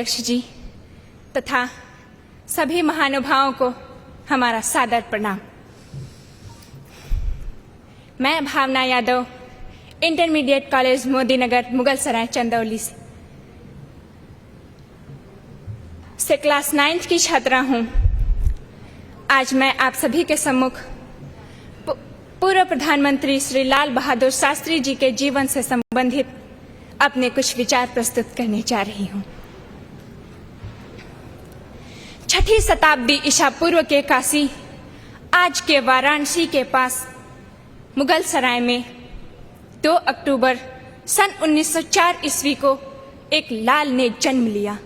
अध्यक्ष जी तथा सभी महानुभावों को हमारा सादर प्रणाम। मैं भावना यादव इंटरमीडिएट कॉलेज मोदीनगर मुगलसराय चंदौली से क्लास 9th की छात्रा हूं। आज मैं आप सभी के सम्मुख पूर्व प्रधानमंत्री श्री लाल बहादुर शास्त्री जी के जीवन से संबंधित अपने कुछ विचार प्रस्तुत करने जा रही हूं। 6ठी शताब्दी ईसा पूर्व के काशी, आज के वाराणसी के पास मुगलसराय में 2 अक्टूबर सन 1904 ईस्वी को एक लाल ने जन्म लिया,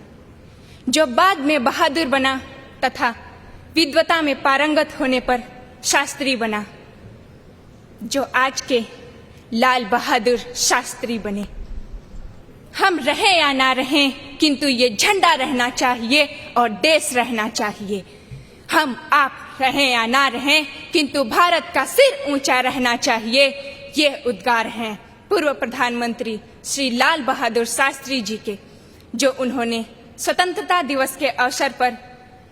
जो बाद में बहादुर बना तथा विद्वता में पारंगत होने पर शास्त्री बना, जो आज के लाल बहादुर शास्त्री बने। हम रहें या ना रहें, किंतु ये झंडा रहना चाहिए और देश रहना चाहिए। हम आप रहें या ना रहें, किंतु भारत का सिर ऊंचा रहना चाहिए। ये उद्गार हैं पूर्व प्रधानमंत्री श्री लाल बहादुर शास्त्री जी के, जो उन्होंने स्वतंत्रता दिवस के अवसर पर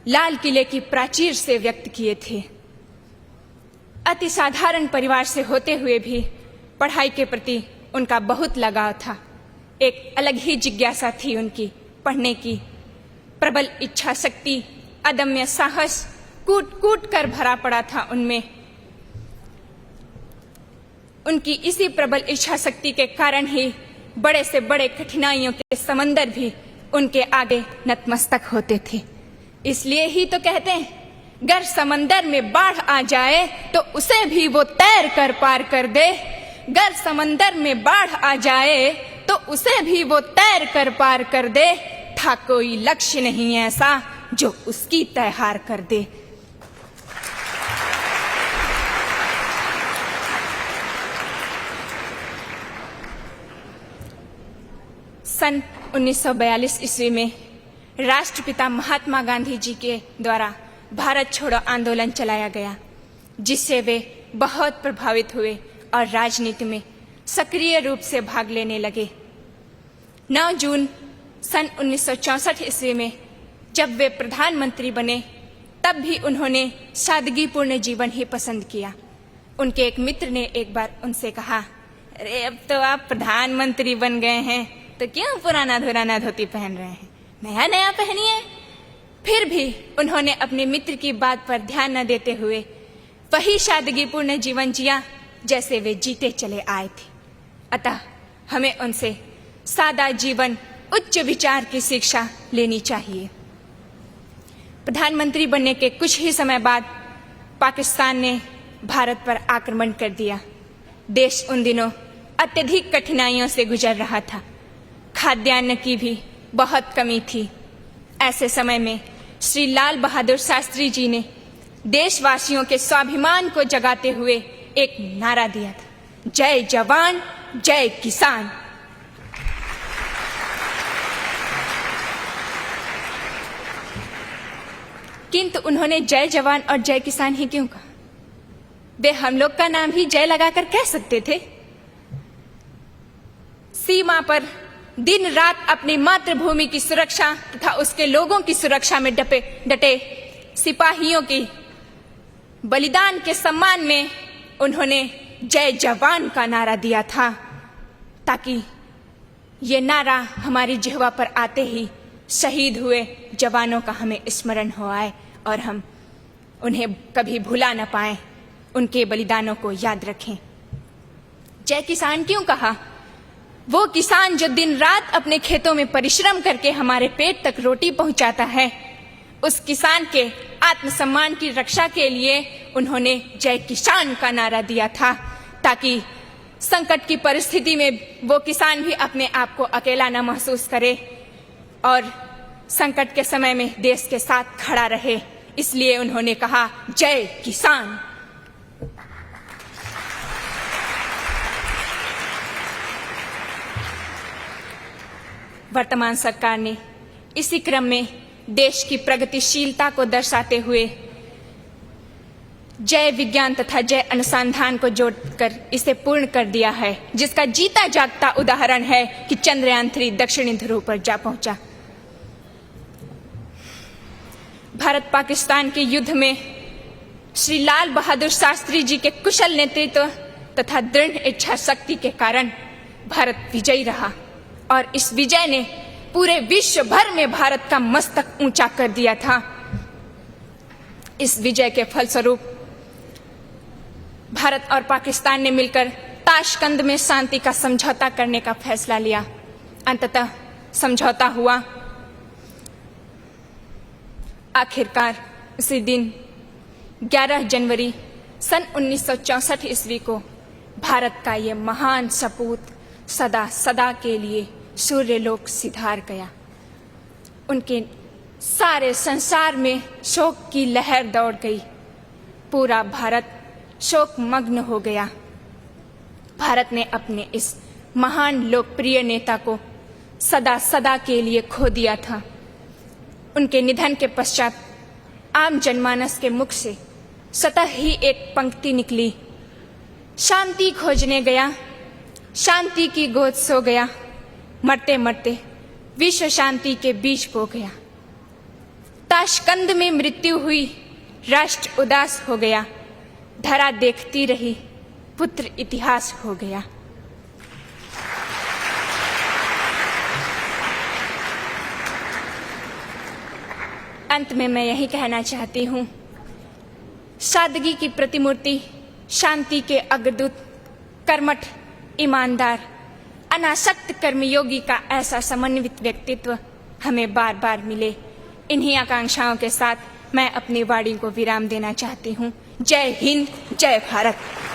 लाल किले की प्राचीर से व्यक्त किए थे। अति साधारण परिवार से होते हुए भी पढ़ाई के प्रति उनका बहुत लगाव था। एक अलग ही जिज्ञासा थी उनकी पढ़ने की। प्रबल इच्छा शक्ति, अदम्य साहस कूट कूट कर भरा पड़ा था उनमें। उनकी इसी प्रबल इच्छा शक्ति के कारण ही बड़े से बड़े कठिनाइयों के समंदर भी उनके आगे नतमस्तक होते थे। इसलिए ही तो कहते हैं, गर समंदर में बाढ़ आ जाए तो उसे भी वो तैर कर पार कर दे। गर समंदर में बाढ़ आ जाए तो उसे भी वो तैर कर पार कर दे। था कोई लक्ष्य नहीं ऐसा जो उसकी तय हार कर दे। सन 1942 ईस्वी में राष्ट्रपिता महात्मा गांधी जी के द्वारा भारत छोड़ो आंदोलन चलाया गया, जिससे वे बहुत प्रभावित हुए और राजनीति में सक्रिय रूप से भाग लेने लगे। 9 जून सन 1964 ईस्वी में जब वे प्रधानमंत्री बने, तब भी उन्होंने सादगीपूर्ण जीवन ही पसंद किया। उनके एक मित्र ने एक बार उनसे कहा, अरे अब तो आप प्रधानमंत्री बन गए हैं, तो क्यों पुराना धुराना धोती पहन रहे हैं, नया नया पहनिए। फिर भी उन्होंने अपने मित्र की बात पर ध्यान न देते हुए वही सादगीपूर्ण जीवन जिया जैसे वे जीते चले आए थे। अतः हमें उनसे सादा जीवन, उच्च विचार की शिक्षा लेनी चाहिए। प्रधानमंत्री बनने के कुछ ही समय बाद पाकिस्तान ने भारत पर आक्रमण कर दिया। देश उन दिनों अत्यधिक कठिनाइयों से गुजर रहा था। खाद्यान्न की भी बहुत कमी थी। ऐसे समय में श्री लाल बहादुर शास्त्री जी ने देशवासियों के स्वाभिमान को जगाते हुए एक नारा दिया था, जय जवान जय किसान। किंतु उन्होंने जय जवान और जय किसान ही क्यों कहा? वे हम लोग का नाम ही जय लगाकर कह सकते थे। सीमा पर दिन रात अपनी मातृभूमि की सुरक्षा तथा उसके लोगों की सुरक्षा में डटे सिपाहियों की बलिदान के सम्मान में उन्होंने जय जवान का नारा दिया था, ताकि ये नारा हमारी जिह्वा पर आते ही शहीद हुए जवानों का हमें स्मरण हो आए और हम उन्हें कभी भुला न पाएं, उनके बलिदानों को याद रखें। जय किसान क्यों कहा? वो किसान जो दिन रात अपने खेतों में परिश्रम करके हमारे पेट तक रोटी पहुंचाता है, उस किसान के आत्मसम्मान की रक्षा के लिए उन्होंने जय किसान का नारा दिया था, ताकि संकट की परिस्थिति में वो किसान भी अपने आप को अकेला न महसूस करे और संकट के समय में देश के साथ खड़ा रहे। इसलिए उन्होंने कहा, जय किसान। वर्तमान सरकार ने इसी क्रम में देश की प्रगतिशीलता को दर्शाते हुए जय विज्ञान तथा जय अनुसंधान को जोड़कर इसे पूर्ण कर दिया है, जिसका जीता जागता उदाहरण है कि चंद्रयान 3 दक्षिणी ध्रुव पर जा पहुंचा। भारत पाकिस्तान के युद्ध में श्री लाल बहादुर शास्त्री जी के कुशल नेतृत्व तथा दृढ़ इच्छा शक्ति के कारण भारत विजयी रहा और इस विजय ने पूरे विश्व भर में भारत का मस्तक ऊंचा कर दिया था। इस विजय के फलस्वरूप भारत और पाकिस्तान ने मिलकर ताशकंद में शांति का समझौता करने का फैसला लिया। अंततः समझौता हुआ। आखिरकार उसी दिन 11 जनवरी सन 1964 ईस्वी को भारत का ये महान सपूत सदा सदा के लिए सूर्यलोक सिधार गया। उनके सारे संसार में शोक की लहर दौड़ गई। पूरा भारत शोक मग्न हो गया। भारत ने अपने इस महान लोकप्रिय नेता को सदा सदा के लिए खो दिया था। उनके निधन के पश्चात आम जनमानस के मुख से स्वतः ही एक पंक्ति निकली, शांति खोजने गया, शांति की गोद सो गया, मरते मरते विश्व शांति के बीच बो गया। ताशकंद में मृत्यु हुई, राष्ट्र उदास हो गया, धरा देखती रही, पुत्र इतिहास हो गया। अंत में मैं यही कहना चाहती हूँ, सादगी की प्रतिमूर्ति, शांति के अग्रदूत, कर्मठ, ईमानदार, अनासक्त कर्मयोगी का ऐसा समन्वित व्यक्तित्व हमें बार बार मिले। इन्हीं आकांक्षाओं के साथ मैं अपनी वाणी को विराम देना चाहती हूँ। जय हिंद, जय भारत।